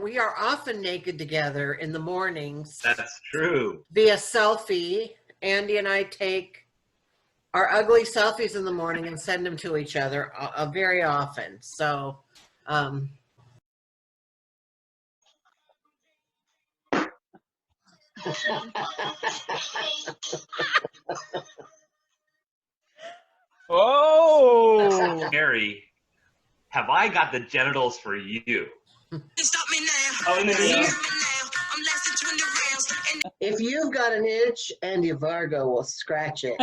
we are often naked together in the mornings. That's true. Via selfie. Andy and I take our ugly selfies in the morning and send them to each other very often. So, Oh, Cheri, have I got the genitals for you? Stop me now. Oh, no. if you've got an itch, Andy Vargo will scratch it.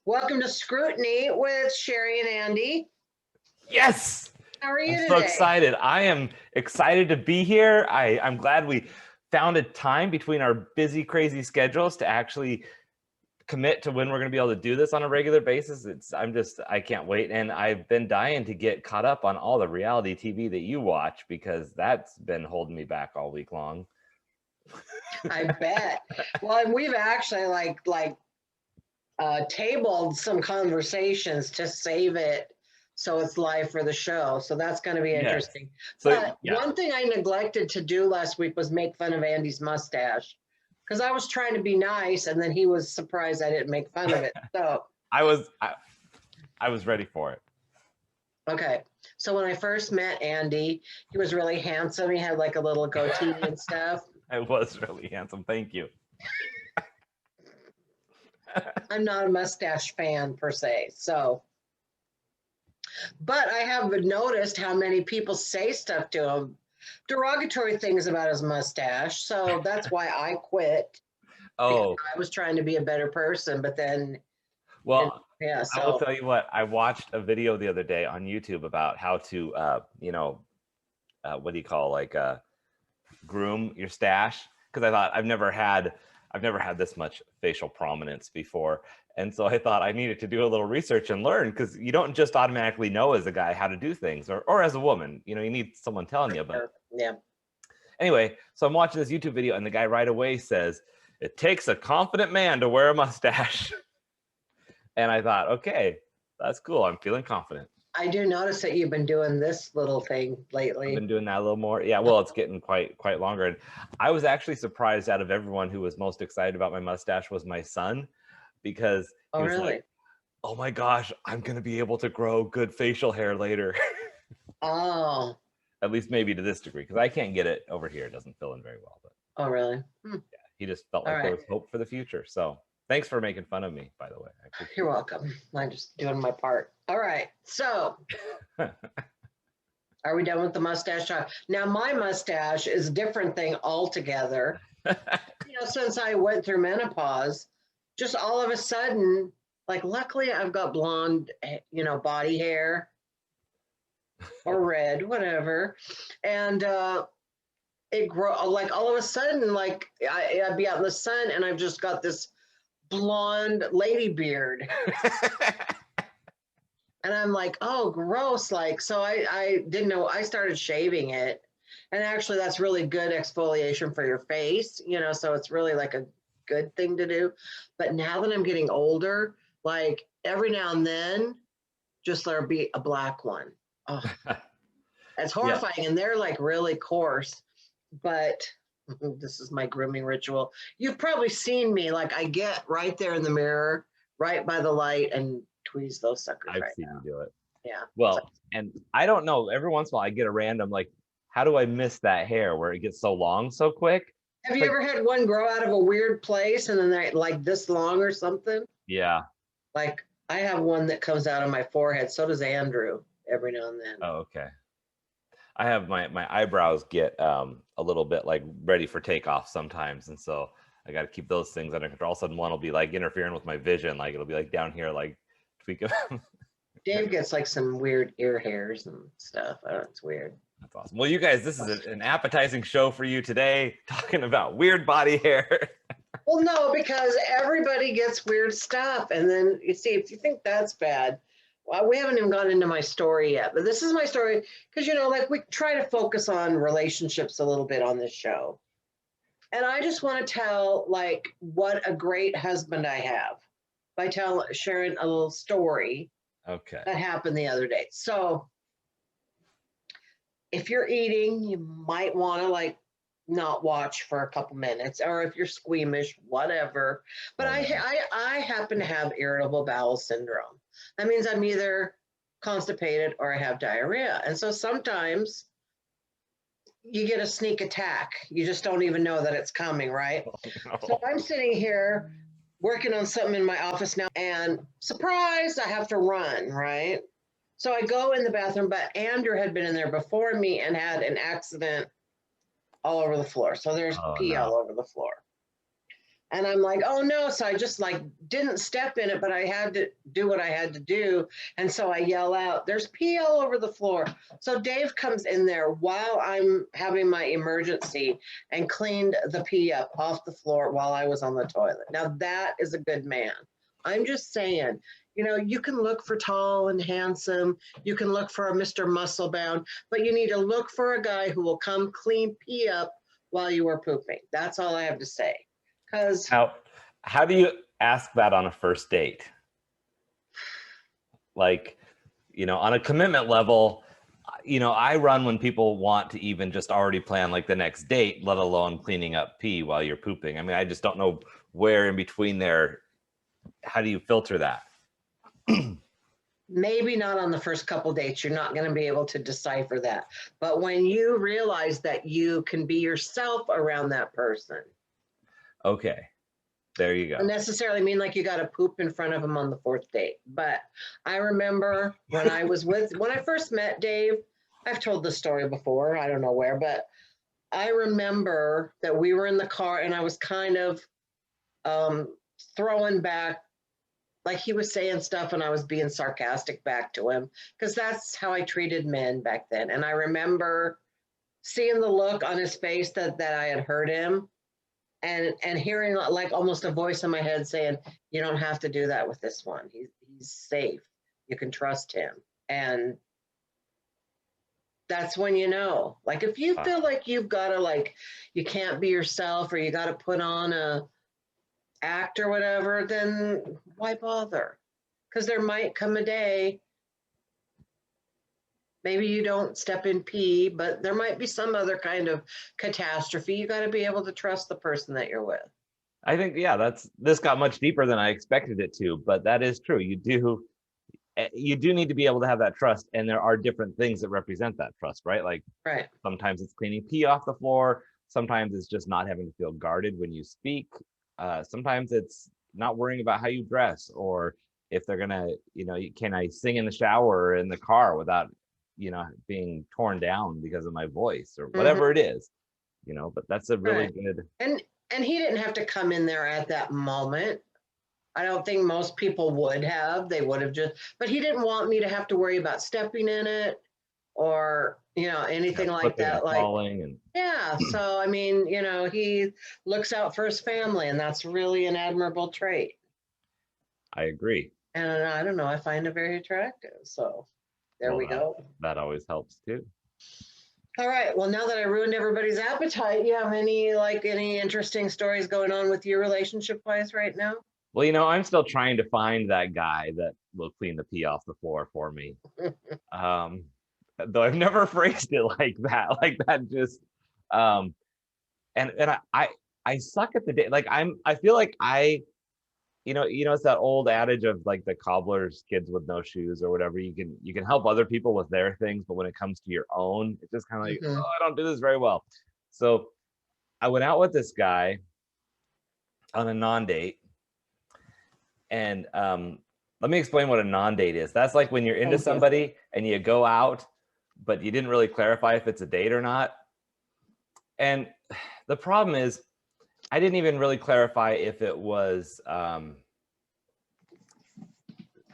Welcome to Scrutiny with Cheri and Andy. yes. How are you I'm today? so excited. I am excited to be here. I'm glad we found a time between our busy, crazy schedules to actually commit to when we're going to be able to do this on a regular basis. I can't wait. And I've been dying to get caught up on all the reality TV that you watch, because that's been holding me back all week long. I bet. Well, and we've actually tabled some conversations to save it so it's live for the show. So that's going to be interesting. So, but one thing I neglected to do last week was make fun of Andy's mustache, because I was trying to be nice, and then he was surprised I didn't make fun of it. So I was ready for it. okay. So when I first met Andy, he was really handsome. He had like a little goatee and stuff. I was really handsome. Thank you. I'm not a mustache fan per se, so. But I have noticed how many people say stuff to him, derogatory things about his mustache. So that's why I quit. Oh, I was trying to be a better person, but then. well, yeah. I will tell you what, I watched a video the other day on YouTube about how to, what do you call, groom your stash. Because I thought I've never had this much facial prominence before. And so I thought I needed to do a little research and learn, because you don't just automatically know as a guy how to do things, or as a woman, you need someone telling you. But yeah. Anyway, so I'm watching this YouTube video, and the guy right away says, "It takes a confident man to wear a mustache." And I thought, okay, that's cool. I'm feeling confident. I do notice that you've been doing this little thing lately. I've been doing that a little more. Yeah, well, it's getting quite longer. And I was actually surprised, out of everyone, who was most excited about my mustache was my son, because he was like, "Oh my gosh, I'm going to be able to grow good facial hair later." Oh. At least maybe to this degree, because I can't get it over here. It doesn't fill in very well. But oh, really? Yeah, he just felt like there was hope for the future. So thanks for making fun of me, by the way. You're welcome. I'm just doing my part. All right. So are we done with the mustache talk? Now, my mustache is a different thing altogether. Since I went through menopause, just all of a sudden, luckily I've got blonde, body hair or red, whatever. And it grow all of a sudden, I'd be out in the sun and I've just got this blonde lady beard. And I'm like, oh, gross. So I didn't know. I started shaving it. And actually, that's really good exfoliation for your face, so it's really a good thing to do. But now that I'm getting older, every now and then, just there'll be a black one. Oh, it's horrifying. Yeah. And they're really coarse. But this is my grooming ritual. You've probably seen me. I get right there in the mirror, right by the light, and tweeze those suckers. I've seen you do it. Yeah. Well, and I don't know. Every once in a while, I get a random how do I miss that hair where it gets so long so quick? Have you ever had one grow out of a weird place and then they're this long or something? Yeah. I have one that comes out of my forehead. So does Andrew every now and then. Oh, okay. I have my eyebrows get a little bit ready for takeoff sometimes, and so I got to keep those things under control. All of a sudden, one will be interfering with my vision. It'll be down here, tweaking. Dave gets some weird ear hairs and stuff. It's weird. That's awesome. Well, you guys, this is an appetizing show for you today, talking about weird body hair. Well, no, because everybody gets weird stuff. And then you see, if you think that's bad, well, we haven't even gone into my story yet, but this is my story because, like we try to focus on relationships a little bit on this show. And I just want to tell, like, what a great husband I have by sharing a little story Okay. that happened the other day. So if you're eating, you might want to, like, not watch for a couple minutes, or if you're squeamish, whatever. But I happen to have irritable bowel syndrome. That means I'm either constipated or I have diarrhea. And so sometimes you get a sneak attack. You just don't even know that it's coming, right? So I'm sitting here working on something in my office now, and surprise, I have to run, right? So I go in the bathroom, but Andrew had been in there before me and had an accident all over the floor. So there's pee all over the floor. And I'm like, oh no. So I just like didn't step in it, but I had to do what I had to do. And so I yell out, there's pee all over the floor. So Dave comes in there while I'm having my emergency and cleaned the pee up off the floor while I was on the toilet. Now that is a good man. I'm just saying, you can look for tall and handsome. You can look for a Mr. Musclebound, but you need to look for a guy who will come clean pee up while you are pooping. That's all I have to say. Because how do you ask that on a first date? Like, on a commitment level, I run when people want to even just already plan like the next date, let alone cleaning up pee while you're pooping. I mean, I just don't know where in between there. How do you filter that? Maybe not on the first couple dates. You're not going to be able to decipher that. But when you realize that you can be yourself around that person. Okay. There you go. Doesn't necessarily mean like you got to poop in front of them on the fourth date. But I remember when I first met Dave, I've told this story before, I don't know where, but I remember that we were in the car and I was kind of throwing back, like he was saying stuff and I was being sarcastic back to him because that's how I treated men back then. And I remember seeing the look on his face that I had hurt him. And hearing like almost a voice in my head saying, you don't have to do that with this one. He's safe. You can trust him. And that's when like if you feel like you've got to like, you can't be yourself or you got to put on a act or whatever, then why bother? Because there might come a day, maybe you don't step in pee, but there might be some other kind of catastrophe. You got to be able to trust the person that you're with. I think, yeah, this got much deeper than I expected it to, but that is true. You do need to be able to have that trust, and there are different things that represent that trust, right? Like sometimes it's cleaning pee off the floor. Sometimes it's just not having to feel guarded when you speak. Sometimes it's not worrying about how you dress, or if they're gonna, can I sing in the shower or in the car without being torn down because of my voice or whatever it is, but that's a really good. And he didn't have to come in there at that moment. I don't think most people would have. They would have but he didn't want me to have to worry about stepping in it or, anything like that. Like, so, I mean, he looks out for his family, and that's really an admirable trait. I agree. And I don't know, I find it very attractive. So there we go. That always helps too. All right. Well, now that I ruined everybody's appetite, you have any interesting stories going on with your relationship wise right now? Well, I'm still trying to find that guy that will clean the pee off the floor for me. Though I've never phrased it like that just and I suck at the day. Like I feel like it's that old adage of like the cobbler's kids with no shoes or whatever. You can help other people with their things, but when it comes to your own, it's just kind of like, oh, I don't do this very well. So I went out with this guy on a non-date, and let me explain what a non-date is. That's like when you're into somebody and you go out, but you didn't really clarify if it's a date or not. And the problem is, I didn't even really clarify if it was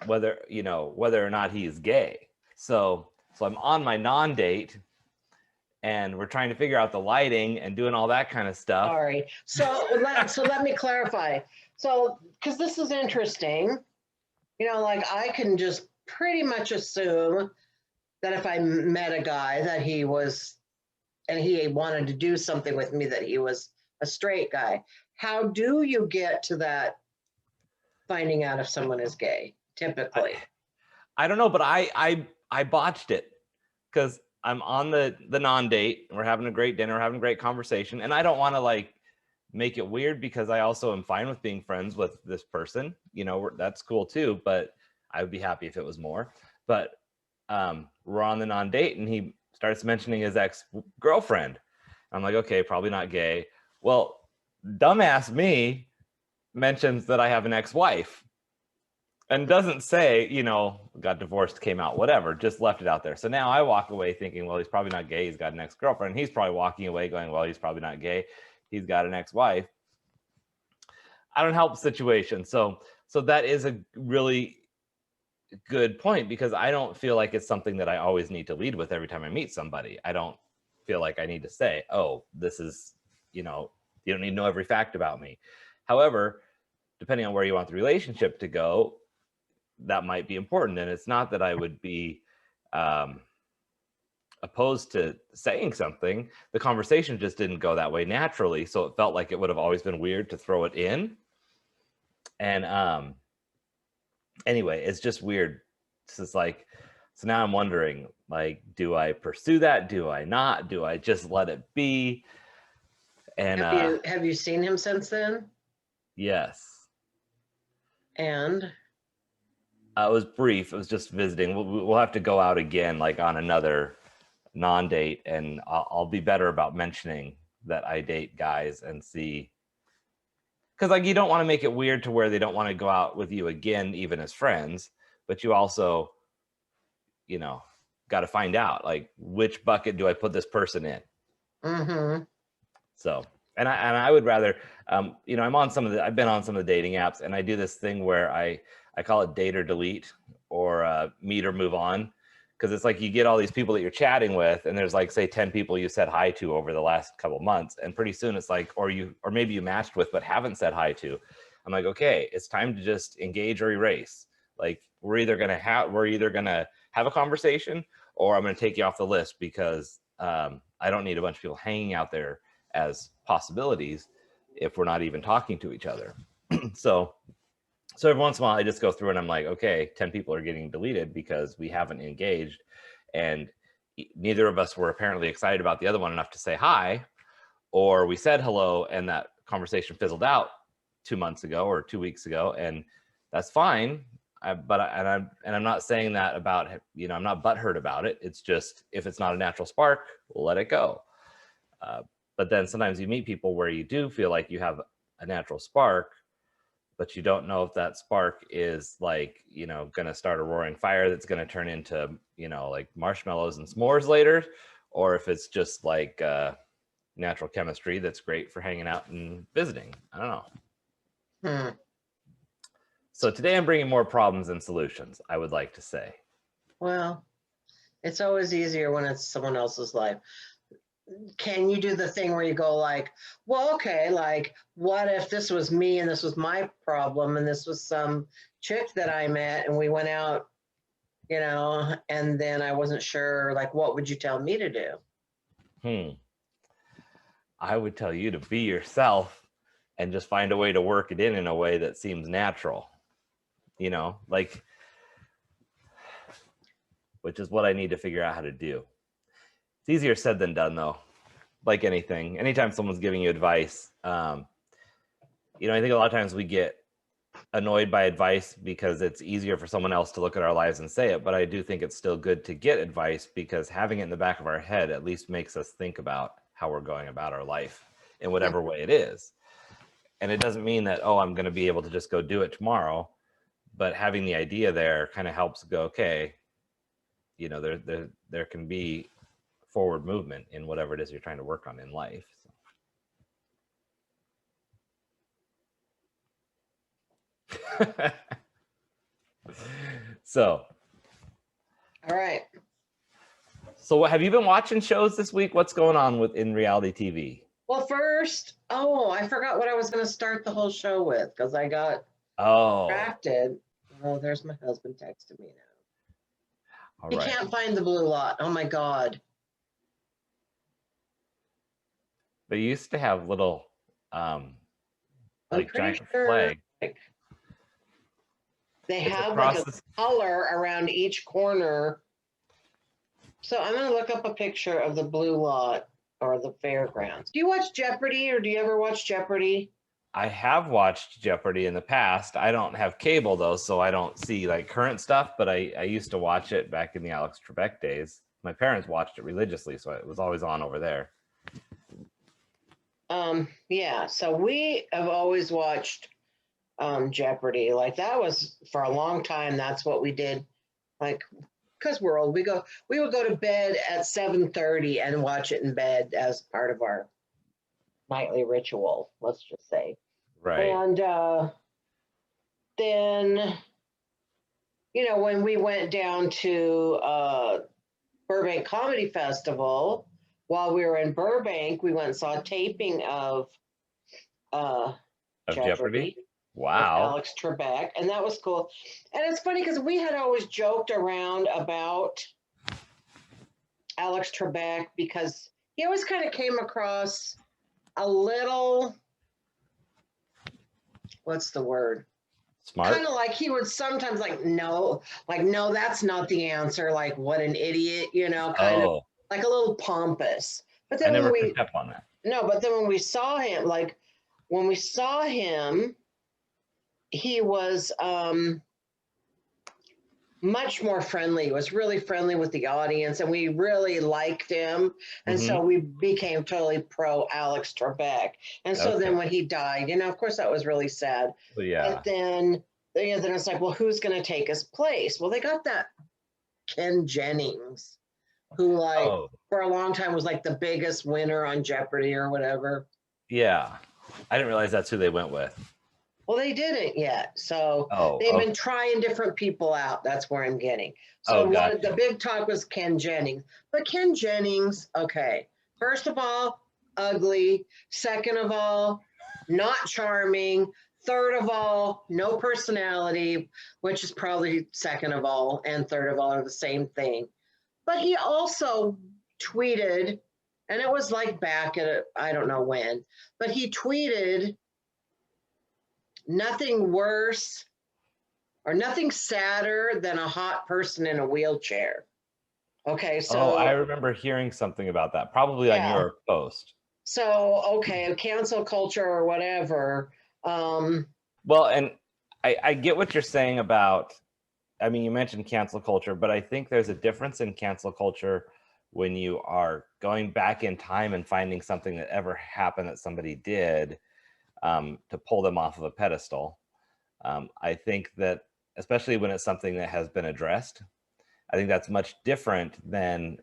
whether or not he's gay. So I'm on my non-date, and we're trying to figure out the lighting and doing all that kind of stuff. Sorry. So let me clarify. So, because this is interesting, you know, like I can just pretty much assume that if I met a guy that he was, and he wanted to do something with me, that he was a straight guy. How do you get to that finding out if someone is gay, typically? I don't know, but I botched it because I'm on the non-date and we're having a great dinner, we're having a great conversation, and I don't want to like make it weird because I also am fine with being friends with this person. You know, that's cool too, but I would be happy if it was more. But we're on the non-date and he starts mentioning his ex-girlfriend. I'm like, okay, probably not gay. Well, dumbass me mentions that I have an ex-wife and doesn't say, you know, got divorced, came out, whatever, just left it out there. So now I walk away thinking, well, he's probably not gay. He's got an ex-girlfriend. He's probably walking away going, well, he's probably not gay. He's got an ex-wife. I don't help the situation. So that is a really good point because I don't feel like it's something that I always need to lead with every time I meet somebody. I don't feel like I need to say, oh, this is, you know, you don't need to know every fact about me. However, depending on where you want the relationship to go, that might be important. And it's not that I would be opposed to saying something. The conversation just didn't go that way naturally. So it felt like it would have always been weird to throw it in. And anyway, it's just weird. It's like, so now I'm wondering, like, do I pursue that? Do I not? Do I just let it be? And have you seen him since then? Yes. And it was brief. It was just visiting. We'll have to go out again, like on another non-date, and I'll be better about mentioning that I date guys and see. Because like you don't want to make it weird to where they don't want to go out with you again, even as friends. But you also, you know, got to find out like which bucket do I put this person in. Mm-hmm. So, and I would rather, you know, I've been on some of the dating apps, and I do this thing where I call it date or delete, or meet or move on. Because it's like you get all these people that you're chatting with, and there's like, say, 10 people you said hi to over the last couple of months, and pretty soon it's like, or maybe you matched with but haven't said hi to. I'm like, okay, it's time to just engage or erase. Like we're either gonna have a conversation, or I'm gonna take you off the list because I don't need a bunch of people hanging out there as possibilities if we're not even talking to each other. So every once in a while I just go through and I'm like, okay, 10 people are getting deleted because we haven't engaged, and neither of us were apparently excited about the other one enough to say hi, or we said hello and that conversation fizzled out 2 months ago or 2 weeks ago, and that's fine. I'm not saying that about, you know, I'm not butthurt about it. It's just, if it's not a natural spark, we'll let it go. But then sometimes you meet people where you do feel like you have a natural spark, but you don't know if that spark is like, you know, going to start a roaring fire that's going to turn into, you know, like marshmallows and s'mores later, or if it's just like natural chemistry that's great for hanging out and visiting. I don't know. So today I'm bringing more problems than solutions, I would like to say. Well, it's always easier when it's someone else's life. Can you do the thing where you go like, well, okay, like what if this was me and this was my problem and this was some chick that I met and we went out, you know, and then I wasn't sure, like, what would you tell me to do? I would tell you to be yourself and just find a way to work it in a way that seems natural, you know, like, which is what I need to figure out how to do. It's easier said than done, though. Like anything, anytime someone's giving you advice, you know, I think a lot of times we get annoyed by advice because it's easier for someone else to look at our lives and say it. But I do think it's still good to get advice because having it in the back of our head at least makes us think about how we're going about our life in whatever way it is. And it doesn't mean that, oh, I'm going to be able to just go do it tomorrow. But having the idea there kind of helps go, okay, you know, there can be forward movement in whatever it is you're trying to work on in life. So All right. So have you been watching shows this week? What's going on in reality TV? Well, first, I forgot what I was going to start the whole show with because I got distracted. Oh, there's my husband texting me now. He can't find the blue lot. Oh my God. They used to have little like giant flag. They have like a color around each corner. So I'm going to look up a picture of the blue lot or the fairgrounds. Do you watch Jeopardy or do you ever watch Jeopardy? I have watched Jeopardy in the past. I don't have cable though, so I don't see like current stuff, but I used to watch it back in the Alex Trebek days. My parents watched it religiously, so it was always on over there. Yeah, so we have always watched Jeopardy. Like that was for a long time. That's what we did. Like, because we're old, we would go to bed at 7:30 and watch it in bed as part of our nightly ritual. Let's just say, right. And then, when we went down to Burbank Comedy Festival. While we were in Burbank, we went and saw a taping of Jeopardy. Wow. Alex Trebek, and that was cool. And it's funny because we had always joked around about Alex Trebek because he always kind of came across a little, what's the word? Smart. Kind of like he would sometimes no, that's not the answer. Like, what an idiot, kind of. Like a little pompous, but then I never picked up on that. No, but then when we saw him, he was much more friendly. He was really friendly with the audience, and we really liked him, and so we became totally pro Alex Trebek. And so then when he died, of course that was really sad. Well, yeah. But then it's like, well, who's going to take his place? Well, they got that Ken Jennings, who for a long time was like the biggest winner on Jeopardy or whatever. Yeah. I didn't realize that's who they went with. Well, they didn't yet. So they've been trying different people out. That's where I'm getting. So the big talk was Ken Jennings. But Ken Jennings, okay, first of all, ugly. Second of all, not charming. Third of all, no personality, which is probably second of all and third of all are the same thing. But he also tweeted, and it was like back at, I don't know when, but he tweeted nothing worse or nothing sadder than a hot person in a wheelchair. Okay, so. I remember hearing something about that, probably on your post. So, okay, cancel culture or whatever. Well, and I get what you're saying about, I mean, you mentioned cancel culture, but I think there's a difference in cancel culture when you are going back in time and finding something that ever happened that somebody did to pull them off of a pedestal. I think that, especially when it's something that has been addressed, I think that's much different than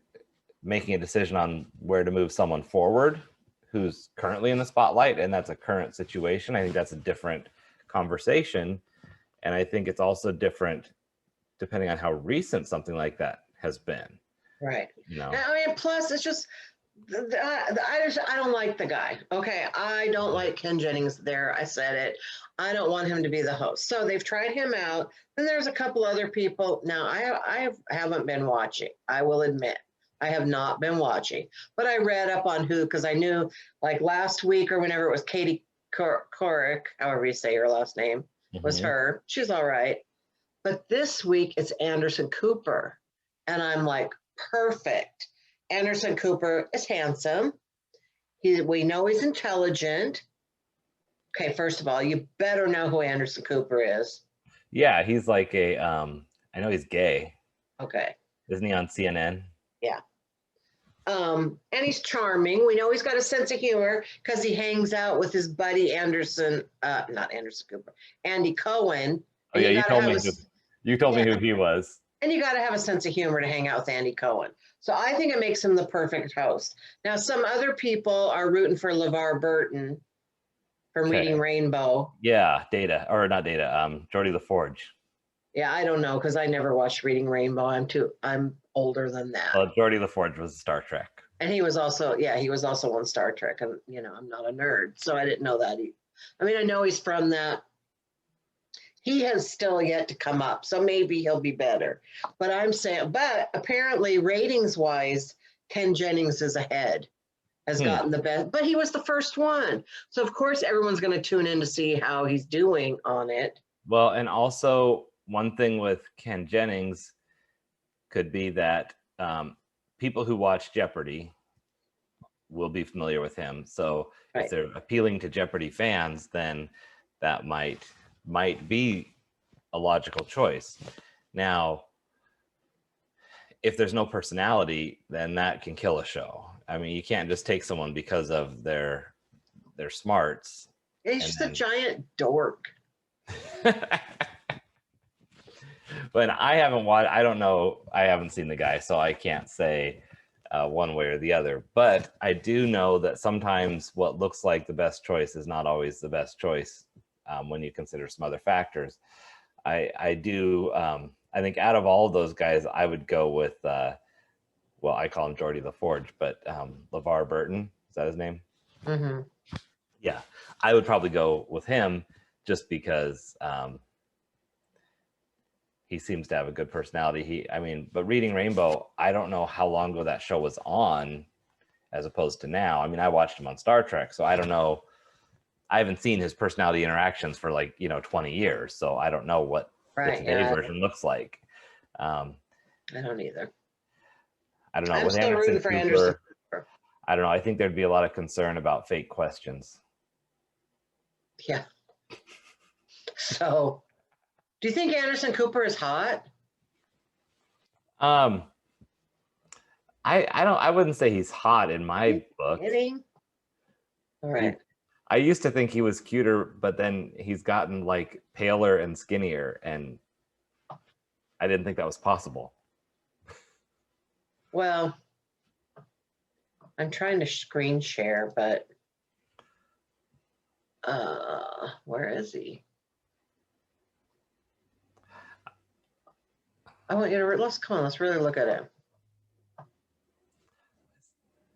making a decision on where to move someone forward who's currently in the spotlight, and that's a current situation. I think that's a different conversation. And I think it's also different depending on how recent something like that has been. Right. I mean, plus it's just, I don't like the guy. Okay. I don't like Ken Jennings there. I said it. I don't want him to be the host. So they've tried him out. Then there's a couple other people. Now I haven't been watching. I will admit I have not been watching, but I read up on who, because I knew like last week or whenever it was Katie Couric, however you say her last name, was her. She's all right. But this week it's Anderson Cooper. And I'm like, perfect. Anderson Cooper is handsome. We know he's intelligent. Okay, first of all, you better know who Anderson Cooper is. Yeah, he's like I know he's gay. Okay. Isn't he on CNN? Yeah. And he's charming. We know he's got a sense of humor because he hangs out with his buddy Anderson, not Anderson Cooper, Andy Cohen. Oh yeah, you told me who he was. And you got to have a sense of humor to hang out with Andy Cohen. So I think it makes him the perfect host. Now, some other people are rooting for LeVar Burton from Reading Rainbow. Yeah, Jordy LaForge. Yeah, I don't know because I never watched Reading Rainbow. I'm older than that. Well, Geordie LaForge was Star Trek. And he was also, yeah, he was also on Star Trek. And, you know, I'm not a nerd, so I didn't know that. I mean, I know he's from that. He has still yet to come up, so maybe he'll be better. But I'm saying, but apparently ratings-wise, Ken Jennings is ahead, has gotten the best. But he was the first one. So, of course, everyone's going to tune in to see how he's doing on it. Well, and also one thing with Ken Jennings could be that people who watch Jeopardy will be familiar with him. So Right. if they're appealing to Jeopardy fans, then that might be a logical choice. Now, if there's no personality, then that can kill a show. I mean, you can't just take someone because of their smarts. He's just a giant dork. But I haven't watched, I don't know, I haven't seen the guy, so I can't say one way or the other. But I do know that sometimes what looks like the best choice is not always the best choice when you consider some other factors. I think out of all of those guys, I would go with, well, I call him Geordie LaForge, but LeVar Burton, is that his name? Mm-hmm. Yeah, I would probably go with him just because he seems to have a good personality. But Reading Rainbow, I don't know how long ago that show was on as opposed to now. I mean, I watched him on Star Trek, so I don't know. I haven't seen his personality interactions for 20 years, so I don't know what the today version looks like. I don't either. I don't know. I'm With still rooting for Anderson Cooper. I don't know. I think there'd be a lot of concern about fake questions. Yeah. So, do you think Anderson Cooper is hot? I wouldn't say he's hot in my book. Kidding? All right. I used to think he was cuter, but then he's gotten paler and skinnier, and I didn't think that was possible. Well, I'm trying to screen share, but where is he? I want you to let's really look at him.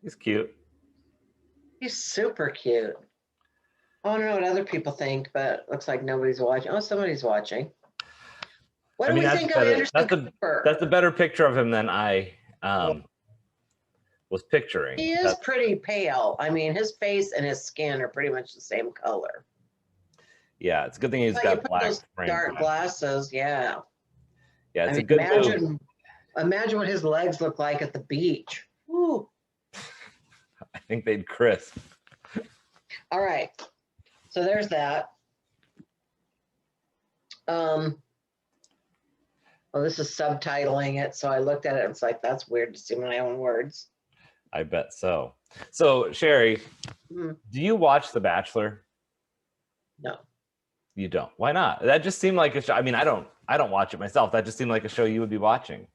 He's cute. He's super cute. I want to know what other people think, but looks like nobody's watching. Oh, somebody's watching. What do we think of Anderson Cooper? That's a better picture of him than I was picturing. He is pretty pale. I mean, his face and his skin are pretty much the same color. Yeah, it's a good thing he's got black dark glasses. Yeah. Yeah, it's a good move. Imagine what his legs look like at the beach. Woo. I think they'd crisp. All right. So there's that. Well, this is subtitling it, so I looked at it and it's like, that's weird to see my own words. I bet so. So, Cheri, do you watch The Bachelor? No. You don't? Why not? That just seemed like a show. I mean, I don't watch it myself. That just seemed like a show you would be watching.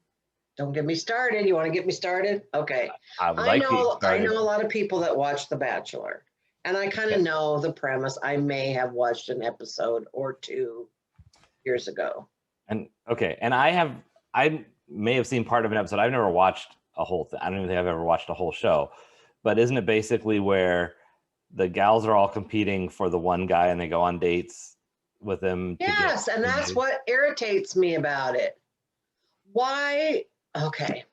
Don't get me started. You want to get me started? Okay. I know a lot of people that watch The Bachelor, and I kind of know the premise. I may have watched an episode or two years ago. And I may have seen part of an episode. I've never watched a whole thing. I don't even think I've ever watched a whole show. But isn't it basically where the gals are all competing for the one guy and they go on dates with him? Yes, and that's what irritates me about it. Why? Okay.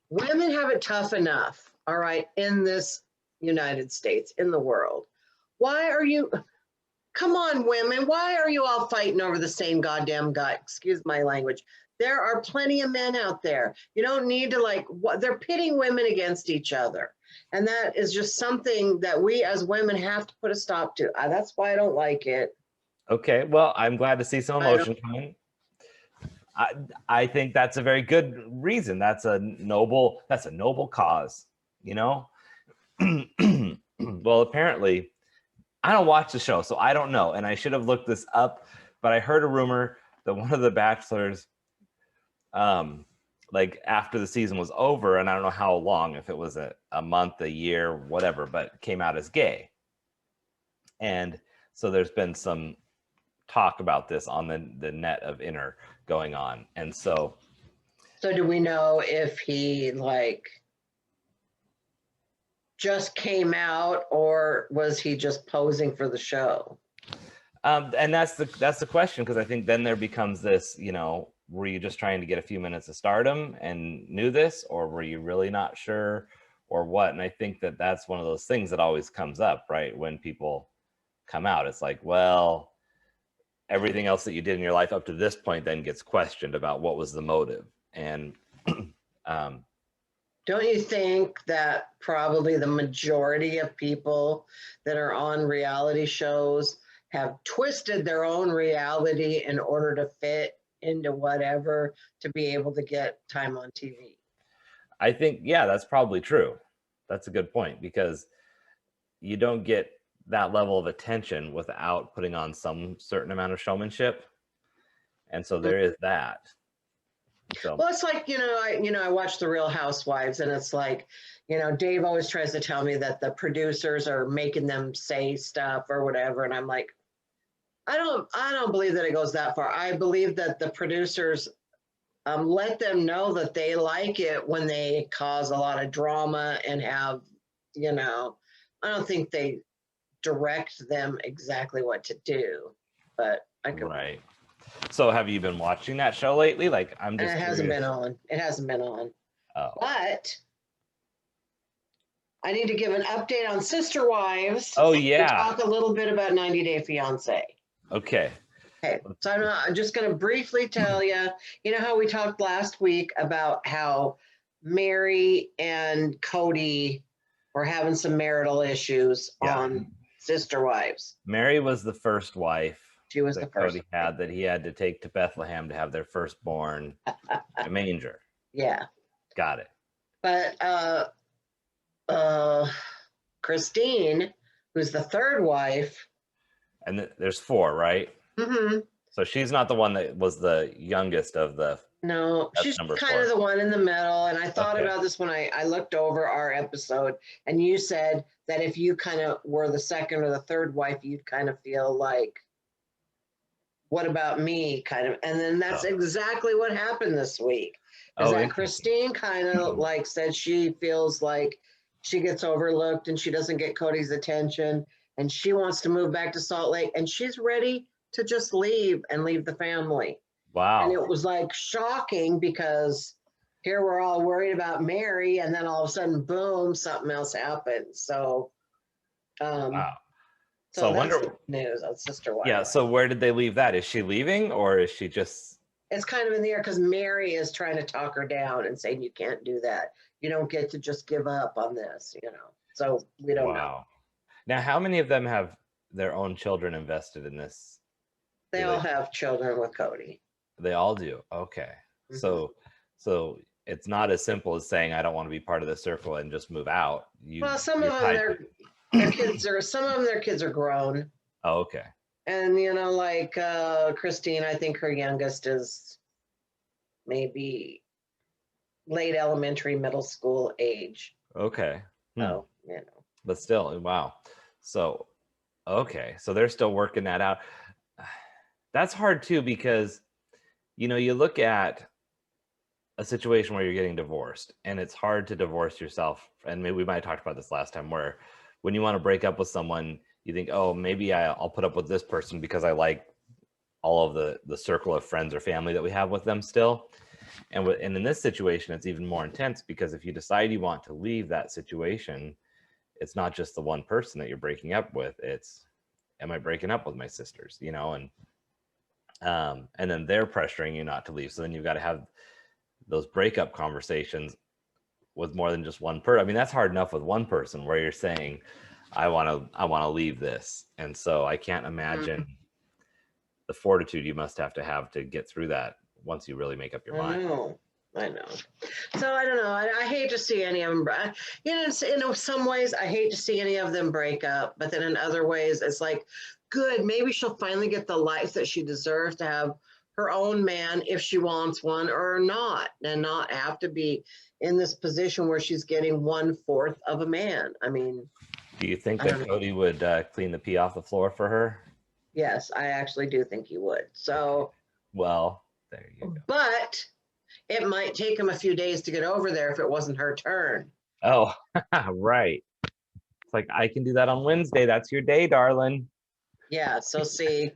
Women have it tough enough, all right, in this United States, in the world. Why are you, come on, women, why are you all fighting over the same goddamn guy? Excuse my language. There are plenty of men out there. You don't need to they're pitting women against each other. And that is just something that we as women have to put a stop to. That's why I don't like it. Okay, well, I'm glad to see some emotion coming. I think that's a very good reason. That's a noble cause, you know? Well, apparently, I don't watch the show, so I don't know. And I should have looked this up, but I heard a rumor that one of the bachelors, after the season was over, and I don't know how long, if it was a month, a year, whatever, but came out as gay. And so there's been some talk about this on the net of Inner going on. And so So do we know if he like just came out or was he just posing for the show? And that's the question, because I think then there becomes this, you know, were you just trying to get a few minutes of stardom and knew this, or were you really not sure, or what? And I think that that's one of those things that always comes up, right? When people come out, it's like, well, everything else that you did in your life up to this point then gets questioned about what was the motive. And don't you think that probably the majority of people that are on reality shows have twisted their own reality in order to fit into whatever to be able to get time on TV? I think, yeah, that's probably true. That's a good point, because you don't get that level of attention without putting on some certain amount of showmanship. And so there is that. So, Well, it's like, I watch The Real Housewives, and it's like, Dave always tries to tell me that the producers are making them say stuff or whatever. And I'm like, I don't believe that it goes that far. I believe that the producers let them know that they like it when they cause a lot of drama and have, I don't think they direct them exactly what to do, but I could. right. So have you been watching that show lately? Like, I'm And just it hasn't curious. been on. It hasn't been on. Oh, But I need to give an update on Sister Wives. oh To yeah. talk a little bit about 90 Day Fiance. Okay. Okay, so I'm just going to briefly tell you, how we talked last week about how Mary and Cody were having some marital issues Yeah. on Sister Wives. Mary was the first wife She was that the first. Cody had, that he had to take to Bethlehem to have their firstborn a manger. Yeah. Got it. But Christine, who's the third wife. And there's 4, right? Mm-hmm. So she's not the one that was the youngest of the. No, That's she's number kind 4. of the one in the middle. And I thought Okay. about this when I looked over our episode, and you said that if you kind of were the second or the third wife, you'd kind of feel like, what about me? Kind of. And then that's exactly what happened this week. Is that Christine kind of like said she feels like she gets overlooked and she doesn't get Cody's attention, and she wants to move back to Salt Lake, and she's ready to just leave the family. Wow. And it was like shocking, because here we're all worried about Mary, and then all of a sudden, boom, something else happened. So, Wow. so I that's wonder. the news on Sister Wives. Yeah. So where did they leave that? Is she leaving, or is she just? It's kind of in the air, because Mary is trying to talk her down and saying, you can't do that. You don't get to just give up on this, So we don't know. Now, how many of them have their own children invested in this? They all have children with Cody. They all do. Okay. Mm-hmm. So it's not as simple as saying, I don't want to be part of the circle and just move out. Well, some of them, their kids are, some of them, their kids are grown. Oh, okay. And, like Christine, I think her youngest is maybe late elementary, middle school age. Okay. So, But still, wow. So, okay. So they're still working that out. That's hard too, because, you look at a situation where you're getting divorced, and it's hard to divorce yourself. And maybe we might have talked about this last time, where when you want to break up with someone, you think, oh, maybe I'll put up with this person because I like all of the circle of friends or family that we have with them still. And in this situation, it's even more intense, because if you decide you want to leave that situation, it's not just the one person that you're breaking up with. It's, am I breaking up with my sisters? And then they're pressuring you not to leave. So then you've got to have those breakup conversations with more than just one person. I mean, that's hard enough with one person, where you're saying, I want to leave this. And so I can't imagine the fortitude you must have to get through that once you really make up your mind. I know. So I don't know. I hate to see any of them. In some ways, I hate to see any of them break up. But then in other ways, it's like, good, maybe she'll finally get the life that she deserves, to have her own man if she wants one or not, and not have to be in this position where she's getting 1/4 of a man. I mean, do you think that Cody would clean the pee off the floor for her? Yes, I actually do think he would. So, well, there you go. But it might take him a few days to get over there if it wasn't her turn. Oh, right. It's like, I can do that on Wednesday. That's your day, darling. Yeah, so see,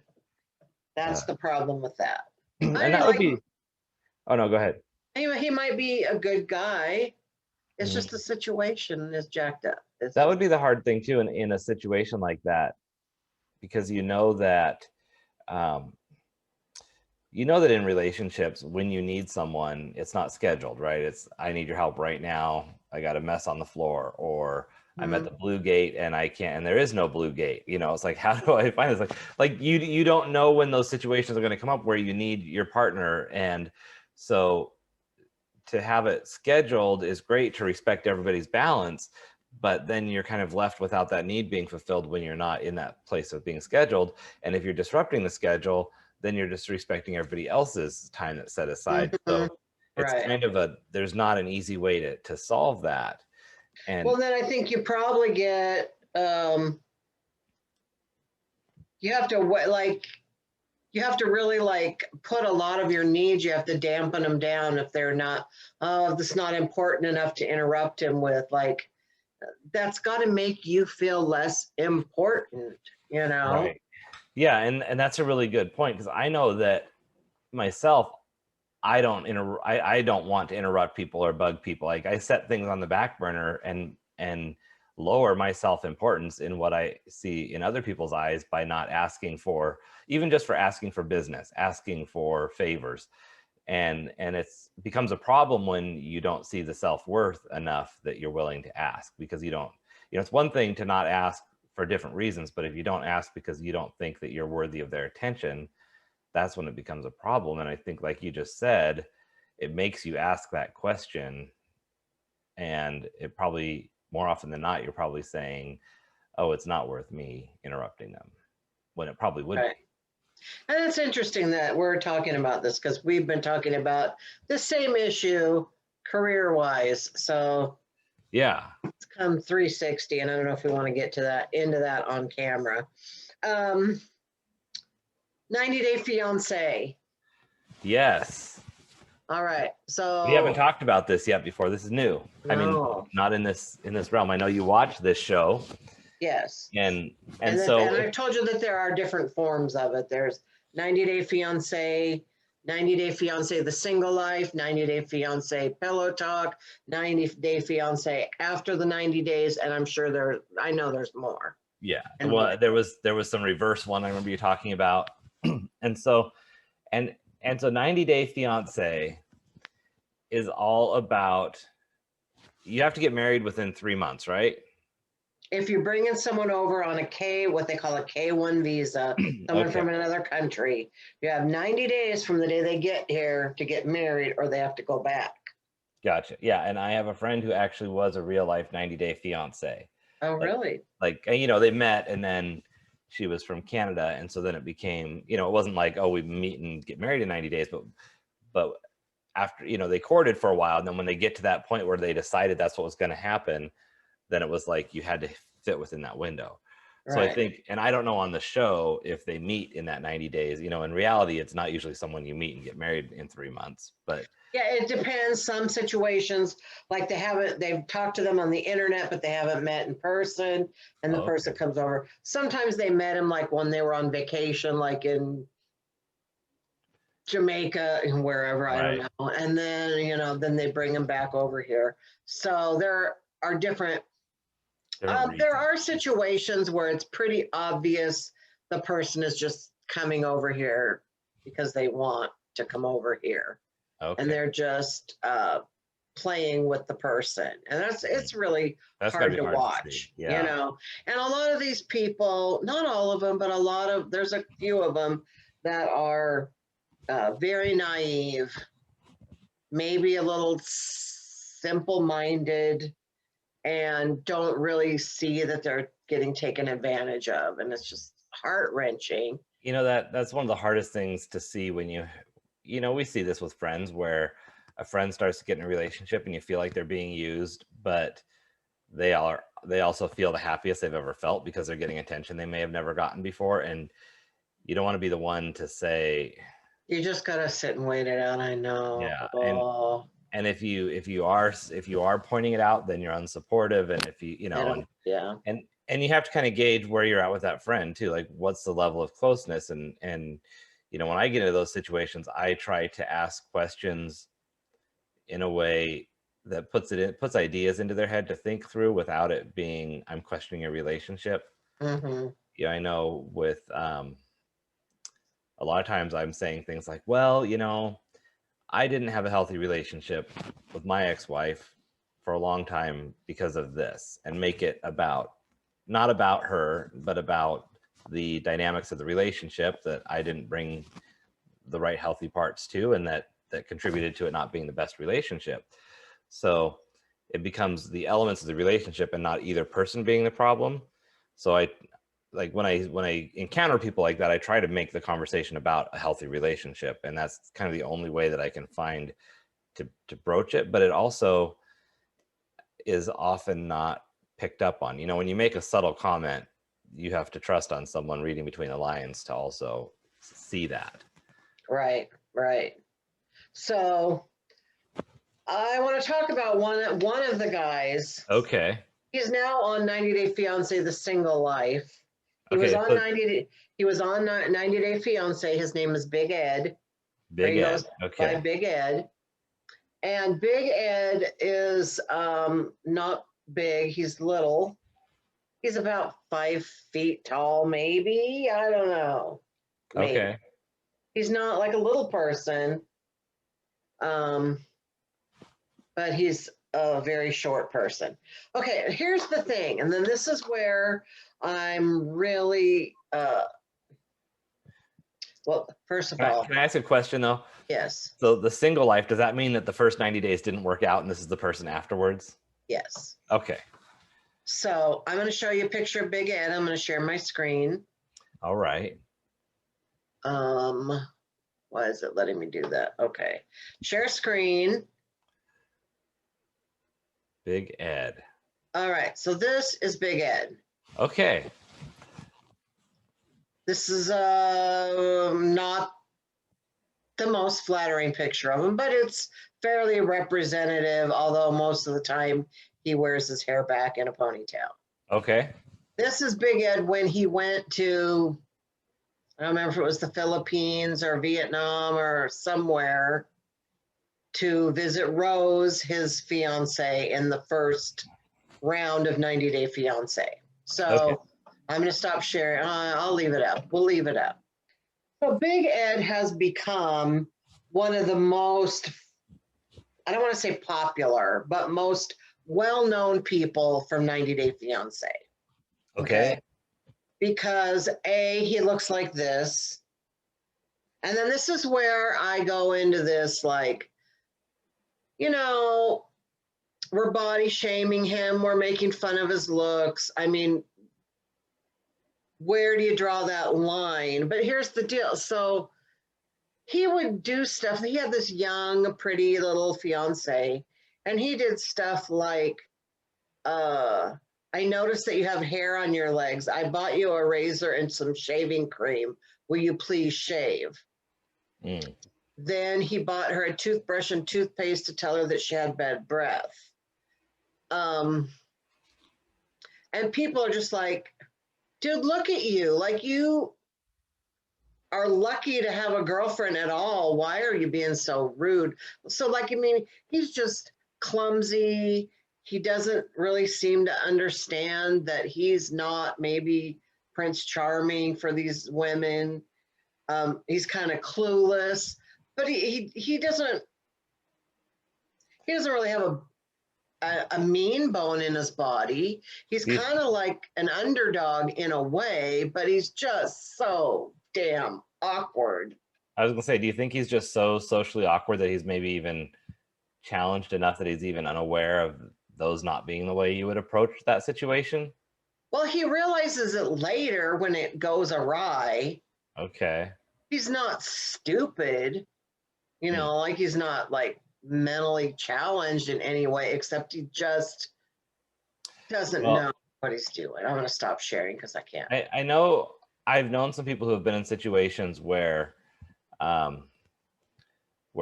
that's the problem with that. And I that would like, be, oh no, go ahead. anyway, he might be a good guy. It's Mhm. just the situation is jacked up. That would be the hard thing too in a situation like that, because you know that in relationships, when you need someone, it's not scheduled, right? It's, I need your help right now. I got a mess on the floor, or I'm at the blue gate and I can't, and there is no blue gate. It's like, how do I find this? Like you don't know when those situations are going to come up where you need your partner. And so to have it scheduled is great to respect everybody's balance, but then you're kind of left without that need being fulfilled when you're not in that place of being scheduled. And if you're disrupting the schedule, then you're disrespecting everybody else's time that's set aside. So it's kind of there's not an easy way to solve that. And well, then I think you probably get, you have to really like put a lot of your needs, you have to dampen them down if they're not, this is not important enough to interrupt him with. Like, that's got to make you feel less important, Right. Yeah, and that's a really good point, because I know that myself, I don't want to interrupt people or bug people. Like, I set things on the back burner and lower my self-importance in what I see in other people's eyes by not asking for, even just for asking for business, asking for favors. And it's becomes a problem when you don't see the self-worth enough that you're willing to ask, because you don't, it's one thing to not ask for different reasons, but if you don't ask because you don't think that you're worthy of their attention, that's when it becomes a problem. And I think, like you just said, it makes you ask that question, and it probably, more often than not, you're probably saying, oh, it's not worth me interrupting them, when it probably would be. And it's interesting that we're talking about this, because we've been talking about the same issue career-wise. So yeah, it's come 360, and I don't know if we want to get to into that on camera. 90 Day Fiance. Yes. All right. So we haven't talked about this yet before. This is new. No. I mean, not in this realm. I know you watch this show. Yes. And so I told you that there are different forms of it. There's 90 Day Fiance, 90 Day Fiance The Single Life, 90 Day Fiance Pillow Talk, 90 Day Fiance After the 90 Days, and I'm sure I know there's more. Yeah. And well, there was some reverse one I remember you talking about. And so 90 Day Fiance is all about, you have to get married within 3 months, right? If you're bringing someone over on what they call a K1 visa, someone from another country, you have 90 days from the day they get here to get married, or they have to go back. Gotcha. Yeah. And I have a friend who actually was a real life 90 Day Fiance. Oh, really? Like, they met, and then she was from Canada. And so then it became, it wasn't like, oh, we meet and get married in 90 days, but after, they courted for a while. And then when they get to that point where they decided that's what was going to happen, then it was like you had to fit within that window. Right. So I think, and I don't know on the show if they meet in that 90 days, in reality, it's not usually someone you meet and get married in 3 months, but. Yeah, it depends. Some situations, like they've talked to them on the internet, but they haven't met in person, and the person comes over. Sometimes they met him like when they were on vacation, like in Jamaica and wherever, I don't know. And then, then they bring him back over here. So there are different, there are situations where it's pretty obvious the person is just coming over here because they want to come over here. Okay. And they're just playing with the person. And it's really hard to watch, And a lot of these people, not all of them, but there's a few of them that are very naive, maybe a little simple-minded, and don't really see that they're getting taken advantage of. And it's just heart-wrenching. That's one of the hardest things to see when we see this with friends, where a friend starts to get in a relationship and you feel like they're being used, but they also feel the happiest they've ever felt because they're getting attention they may have never gotten before. And you don't want to be the one to say, You just gotta sit and wait it out. I know. Yeah, Oh, and if you are pointing it out, then you're unsupportive, and if you I know, don't. Yeah. and you have to kind of gauge where you're at with that friend too, like what's the level of closeness, and when I get into those situations, I try to ask questions in a way that puts ideas into their head to think through without it being I'm questioning a relationship. Mm-hmm. Yeah, I know with a lot of times I'm saying things like, well, I didn't have a healthy relationship with my ex-wife for a long time because of this, and make it about not about her, but about the dynamics of the relationship that I didn't bring the right healthy parts to, and that contributed to it not being the best relationship. So it becomes the elements of the relationship and not either person being the problem. So I like when I encounter people like that, I try to make the conversation about a healthy relationship, and that's kind of the only way that I can find to broach it. But it also is often not picked up on. When you make a subtle comment, you have to trust on someone reading between the lines to also see that. Right. Right. So I want to talk about one of the guys. Okay. He's now on 90 Day Fiance: The Single Life. He was Okay. on So 90 Day Fiance. His name is Big Ed. Big He Ed. goes by Okay. Big Ed. And Big Ed is not big. He's little. He's about 5 feet tall, maybe. I don't know. Maybe. Okay. He's not like a little person, but he's a very short person. Okay, here's the thing. And then this is where I'm really, well, first of all, Can I ask a question though? yes, So the single life, does that mean that the first 90 days didn't work out and this is the person afterwards? yes. Okay. So I'm going to show you a picture of Big Ed. I'm going to share my screen. All right. Why is it letting me do that? Okay. Share screen. Big Ed. All right. So this is Big Ed. Okay. This is not the most flattering picture of him, but it's fairly representative, although most of the time he wears his hair back in a ponytail. Okay. This is Big Ed when he went to, I don't remember if it was the Philippines or Vietnam or somewhere, to visit Rose, his fiance, in the first round of 90 Day Fiance. So Okay. I'm going to stop sharing. I'll leave it up. We'll leave it up. So Big Ed has become one of the most, I don't want to say popular, but most well-known people from 90 Day Fiance. Okay. Because A, he looks like this. And then this is where I go into this, like, we're body shaming him. We're making fun of his looks. I mean, where do you draw that line? But here's the deal. So he would do stuff. He had this young, pretty little fiance, and he did stuff like, I noticed that you have hair on your legs. I bought you a razor and some shaving cream. Will you please shave? Mm. Then he bought her a toothbrush and toothpaste to tell her that she had bad breath. And people are just like, dude, look at you. Like, you are lucky to have a girlfriend at all. Why are you being so rude? So, like, I mean, he's just clumsy. He doesn't really seem to understand that he's not maybe Prince Charming for these women. He's kind of clueless, but he doesn't really have a mean bone in his body. He's kind of like an underdog in a way, but he's just so damn awkward. I was gonna say, do you think he's just so socially awkward that he's maybe even challenged enough that he's even unaware of those not being the way you would approach that situation? Well, he realizes it later when it goes awry. Okay. He's not stupid, like he's not like mentally challenged in any way, except he just doesn't know what he's doing. I'm going to stop sharing because I can't. I know I've known some people who have been in situations where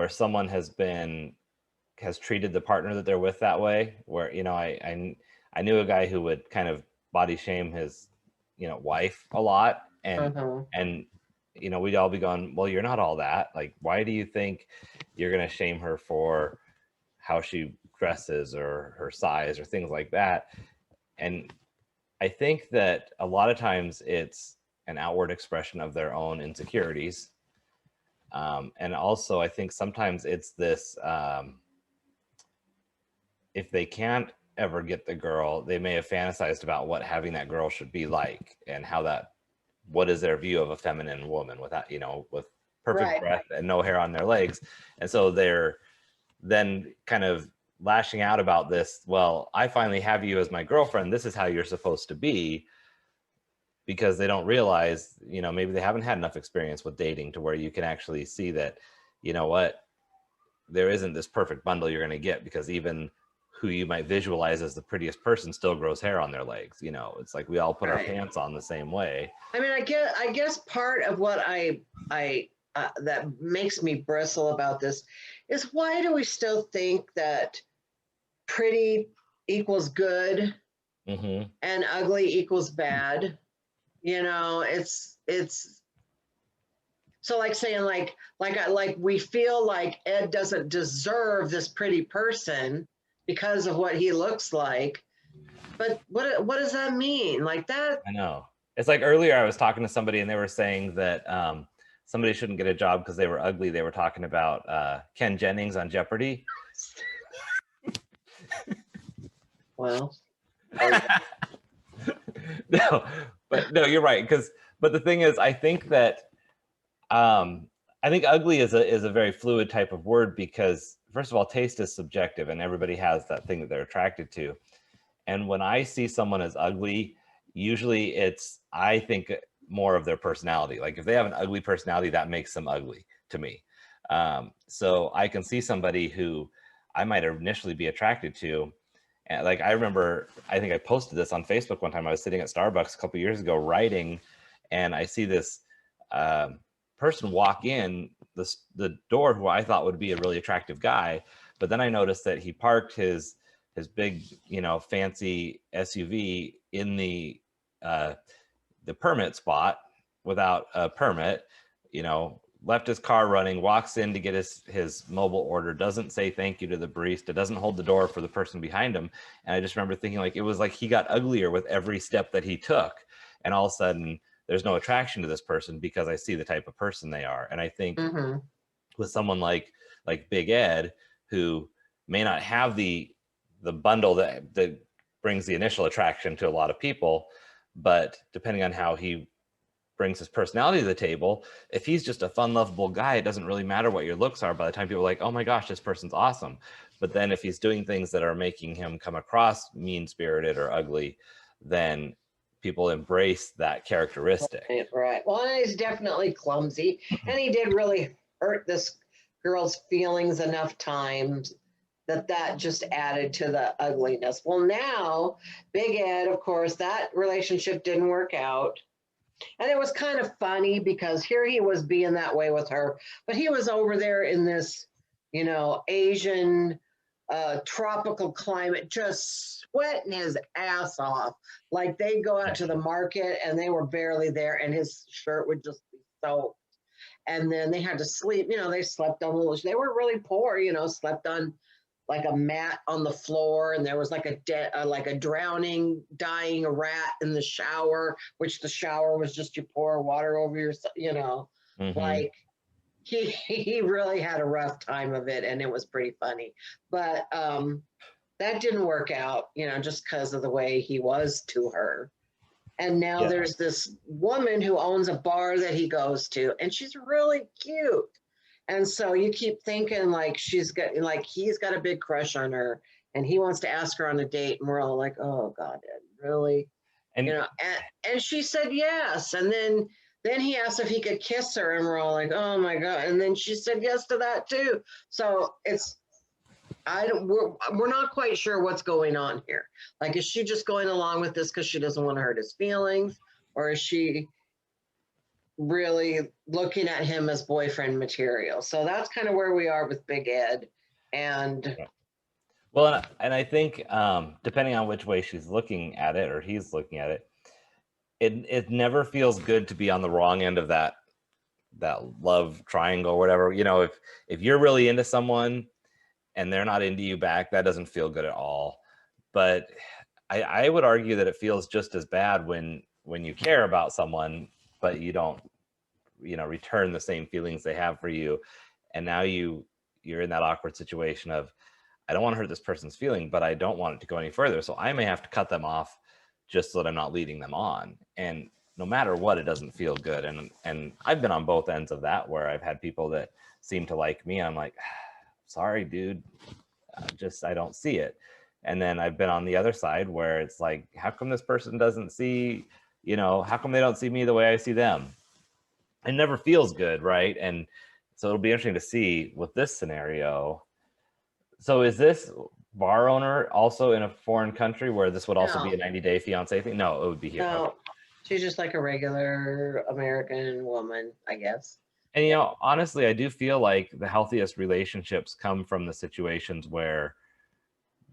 where someone has treated the partner that they're with that way, where, you know, I knew a guy who would kind of body shame his, you know, wife a lot, and you know, we'd all be going, well, you're not all that. Like, why do you think you're going to shame her for how she dresses or her size or things like that? And I think that a lot of times it's an outward expression of their own insecurities. And also, I think sometimes it's this, if they can't ever get the girl, they may have fantasized about what having that girl should be like, and what is their view of a feminine woman without, you know, with perfect breath and no hair on their legs. And so they're then kind of lashing out about this. Well, I finally have you as my girlfriend. This is how you're supposed to be, because they don't realize, you know, maybe they haven't had enough experience with dating to where you can actually see that, you know what, there isn't this perfect bundle you're going to get, because even who you might visualize as the prettiest person still grows hair on their legs. You know, it's like we all put our pants on the same way. I mean, I guess part of what that makes me bristle about this is, why do we still think that pretty equals good and ugly equals bad? You know, it's so like saying like we feel like Ed doesn't deserve this pretty person because of what he looks like. But what does that mean? Like that? I know. It's like earlier I was talking to somebody and they were saying that somebody shouldn't get a job because they were ugly. They were talking about Ken Jennings on Jeopardy. Well, no, you're right. But the thing is, I think that I think ugly is a very fluid type of word, because first of all, taste is subjective and everybody has that thing that they're attracted to. And when I see someone as ugly, usually I think more of their personality. Like if they have an ugly personality, that makes them ugly to me. So I can see somebody who I might initially be attracted to. And like, I remember, I think I posted this on Facebook one time. I was sitting at Starbucks a couple years ago writing, and I see this person walk in the door who I thought would be a really attractive guy. But then I noticed that he parked his big, you know, fancy SUV in the permit spot without a permit, you know, left his car running, walks in to get his mobile order, doesn't say thank you to the barista, doesn't hold the door for the person behind him. And I just remember thinking, like, it was like he got uglier with every step that he took. And all of a sudden there's no attraction to this person because I see the type of person they are. And I think with someone like Big Ed, who may not have the bundle that brings the initial attraction to a lot of people, but depending on how he brings his personality to the table, if he's just a fun, lovable guy, it doesn't really matter what your looks are. By the time people are like, oh my gosh, this person's awesome. But then if he's doing things that are making him come across mean-spirited or ugly, then people embrace that characteristic. Right. Well, he's definitely clumsy, and he did really hurt this girl's feelings enough times that just added to the ugliness. Well, now Big Ed, of course, that relationship didn't work out. And it was kind of funny because here he was being that way with her, but he was over there in this, you know, Asian tropical climate, just sweating his ass off. Like they'd go out to the market and they were barely there, and his shirt would just be soaked. And then they had to sleep, you know, they slept on they were really poor, you know, slept on like a mat on the floor, and there was like a drowning, dying rat in the shower, which the shower was just you pour water over yourself, you know, like he really had a rough time of it, and it was pretty funny. But that didn't work out, you know, just because of the way he was to her. And now there's this woman who owns a bar that he goes to, and she's really cute. And so you keep thinking like he's got a big crush on her, and he wants to ask her on a date, and we're all like, oh God, Ed, really? And you know, and she said yes. And then he asked if he could kiss her, and we're all like, oh my God. And then she said yes to that too. So we're not quite sure what's going on here. Like, is she just going along with this because she doesn't want to hurt his feelings, or is she really looking at him as boyfriend material. So that's kind of where we are with Big Ed. And Well, and I think depending on which way she's looking at it or he's looking at it, it never feels good to be on the wrong end of that love triangle or whatever. You know, if you're really into someone and they're not into you back, that doesn't feel good at all. But I would argue that it feels just as bad when you care about someone, but you don't, return the same feelings they have for you. And now you're in that awkward situation of, I don't want to hurt this person's feeling, but I don't want it to go any further. So I may have to cut them off just so that I'm not leading them on. And no matter what, it doesn't feel good. And I've been on both ends of that, where I've had people that seem to like me. I'm like, sorry, dude, I don't see it. And then I've been on the other side where it's like, how come this person doesn't see, how come they don't see me the way I see them? It never feels good, right? And so it'll be interesting to see with this scenario. So is this bar owner also in a foreign country where this would also be a 90-day fiance thing? No, it would be here. No, Okay. she's just like a regular American woman, I guess. And, honestly, I do feel like the healthiest relationships come from the situations where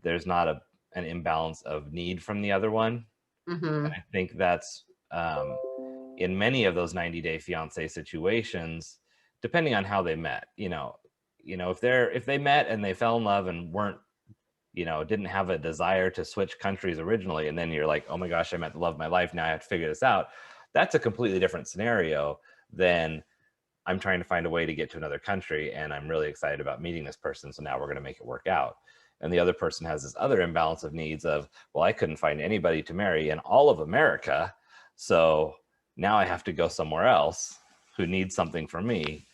there's not an imbalance of need from the other one. Mm-hmm. I think that's in many of those 90-day fiance situations, depending on how they met, if they met and they fell in love and weren't, didn't have a desire to switch countries originally, and then you're like, oh my gosh, I met the love of my life, now I have to figure this out. That's a completely different scenario than I'm trying to find a way to get to another country and I'm really excited about meeting this person, so now we're going to make it work out. And the other person has this other imbalance of needs of, well, I couldn't find anybody to marry in all of America, so now I have to go somewhere else who needs something from me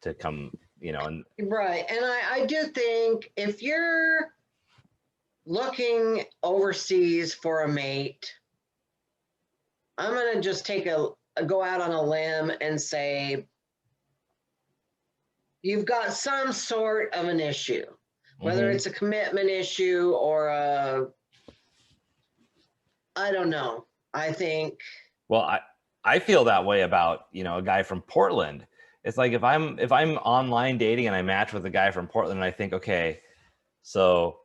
to come, and right. And I do think if you're looking overseas for a mate, I'm going to just go out on a limb and say, you've got some sort of an issue, whether it's a commitment issue or I don't know. I think. Well, I feel that way about, a guy from Portland. It's like if I'm online dating and I match with a guy from Portland and I think, okay, so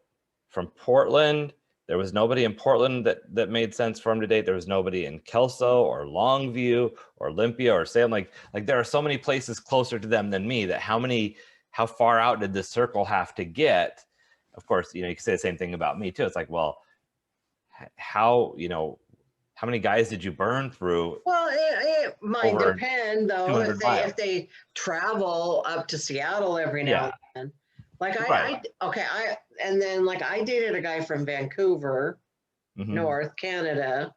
from Portland, there was nobody in Portland that made sense for him to date. There was nobody in Kelso or Longview or Olympia or Salem. Like there are so many places closer to them than me that how far out did this circle have to get? Of course, you can say the same thing about me too. It's like, well, how many guys did you burn through? Well, it might depend though if they travel up to Seattle every now and then. Like I dated a guy from Vancouver, North Canada,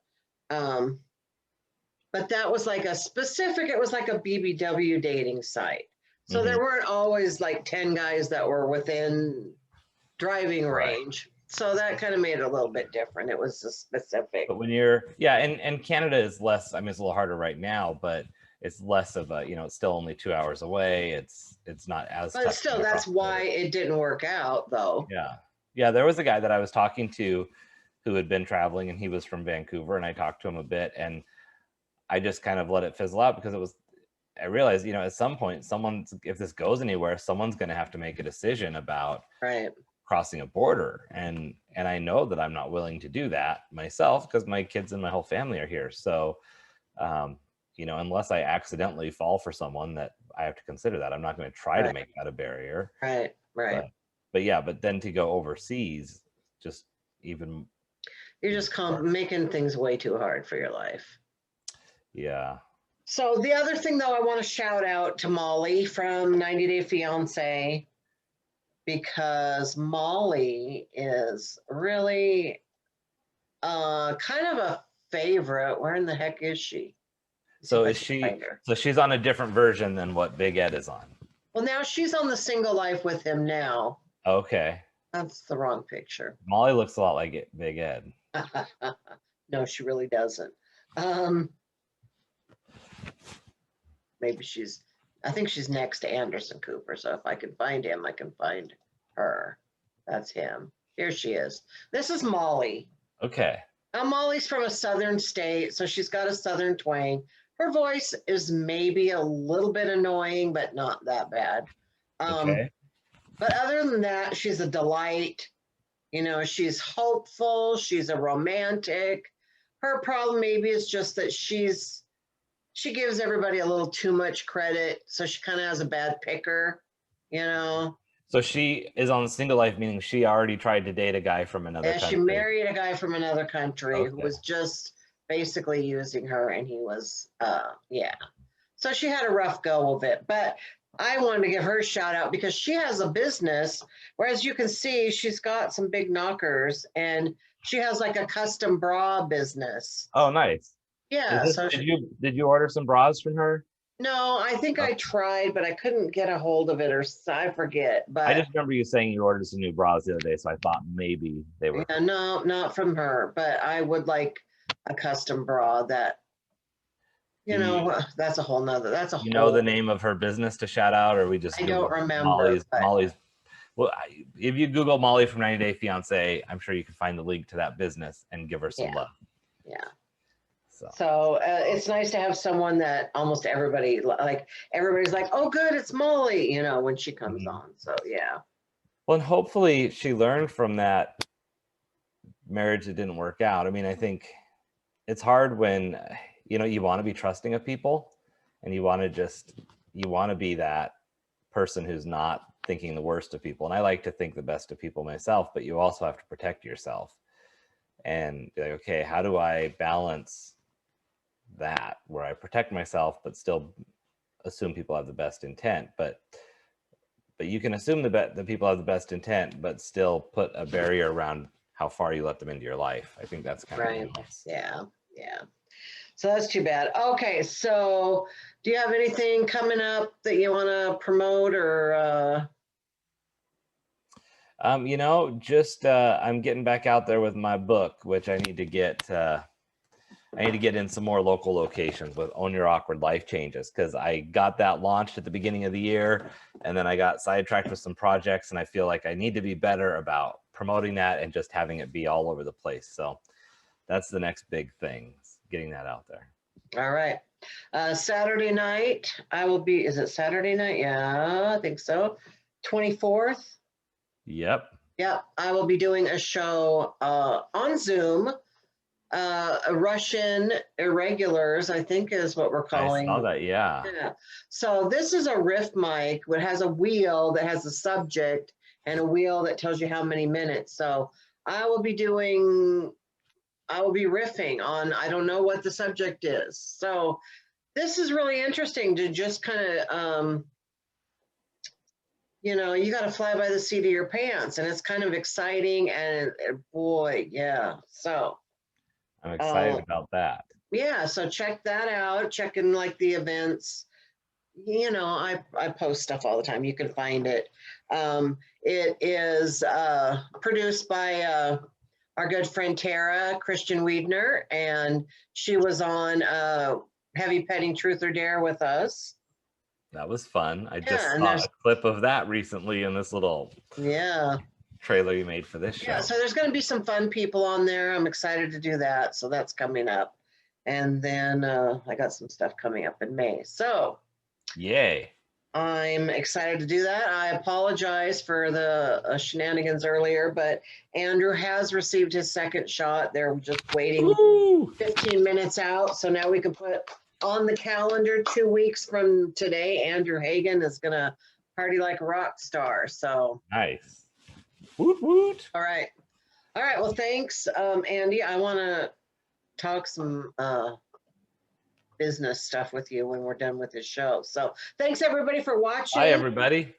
but that was like it was like a BBW dating site. So there weren't always like 10 guys that were within driving range. So that kind of made it a little bit different. It was just specific. But when you're, and Canada is less, I mean, it's a little harder right now, but it's less of a, it's still only 2 hours away. It's not as. But still, that's why it didn't work out, though. Yeah. Yeah. There was a guy that I was talking to who had been traveling, and he was from Vancouver, and I talked to him a bit, and I just kind of let it fizzle out because I realized, at some point, if this goes anywhere, someone's going to have to make a decision about crossing a border. And I know that I'm not willing to do that myself because my kids and my whole family are here. So, unless I accidentally fall for someone, that I have to consider that. I'm not going to try to make that a barrier. Right. But then to go overseas, just even. You're just making things way too hard for your life. Yeah. So the other thing, though, I want to shout out to Molly from 90 Day Fiance, because Molly is really kind of a favorite. Where in the heck is she? So she's on a different version than what Big Ed is on. Well, now she's on the single life with him now. Okay. That's the wrong picture. Molly looks a lot like Big Ed. No, she really doesn't. Maybe I think she's next to Anderson Cooper. So if I can find him, I can find her. That's him. Here she is. This is Molly. Okay. Now, Molly's from a southern state, so she's got a southern twang. Her voice is maybe a little bit annoying, but not that bad. Okay. But other than that, she's a delight. You know, she's hopeful. She's a romantic. Her problem maybe is just that she gives everybody a little too much credit, so she kind of has a bad picker, you know. So she is on single life, meaning she already tried to date a guy from another Yeah, she country. married a guy from another country who Okay. was just basically using her, and he was, yeah. So she had a rough go of it, but I wanted to give her a shout out because she has a business, whereas you can see she's got some big knockers, and she has like a custom bra business. Oh, nice. Yeah, so Did you order some bras from her? no, I think I tried, but I couldn't get a hold of it, or I forget. But I just remember you saying you ordered some new bras the other day, so I thought maybe they were. yeah, no, not from her. But I would like a custom bra that, you know, that's a whole nother. That's a You know whole. the name of her business to shout out, or we just I don't Google remember. Molly's. Well, if you Google Molly from 90 Day Fiance, I'm sure you can find the link to that business and give her some love. Yeah. So So it's nice to have someone that almost everybody like. Everybody's like, "Oh, good, it's Molly," you know, when she comes on. So yeah. well, and hopefully she learned from that marriage that didn't work out. I mean, I think it's hard when you want to be trusting of people, and you want to be that person who's not thinking the worst of people. And I like to think the best of people myself, but you also have to protect yourself and be like, okay, how do I balance that where I protect myself but still assume people have the best intent? But you can assume that people have the best intent but still put a barrier around how far you let them into your life. I think that's kind of nice. Yeah. So that's too bad. Okay, so do you have anything coming up that you want to promote or? Just I'm getting back out there with my book, which I need to get. I need to get in some more local locations with Own Your Awkward Life Changes, because I got that launched at the beginning of the year, and then I got sidetracked with some projects, and I feel like I need to be better about promoting that and just having it be all over the place. So that's the next big thing, getting that out there. All right. Saturday night, I will be, is it Saturday night? Yeah, I think so. 24th. Yep. I will be doing a show on Zoom. Russian Irregulars, I think is what we're calling. I saw that, yeah. So this is a riff mic that has a wheel that has a subject and a wheel that tells you how many minutes. So I will be riffing on, I don't know what the subject is. So this is really interesting to just kind of, you got to fly by the seat of your pants, and it's kind of exciting, and boy, yeah. So I'm excited about that. Yeah, so check that out. Check in like the events. I post stuff all the time. You can find it. It is produced by our good friend Tara Christian Wiedner, and she was on Heavy Petting Truth or Dare with us. That was fun. I just saw a clip of that recently in this little trailer you made for this show. Yeah, so there's going to be some fun people on there. I'm excited to do that. So that's coming up. And then I got some stuff coming up in May. So yay. I'm excited to do that. I apologize for the shenanigans earlier, but Andrew has received his second shot. They're just waiting 15 minutes out. So now we can put on the calendar 2 weeks from today. Andrew Hagen is going to party like a rock star. So nice. Woot woot. All right. Well, thanks, Andy. I want to talk some business stuff with you when we're done with this show. So thanks everybody for watching. Bye, everybody.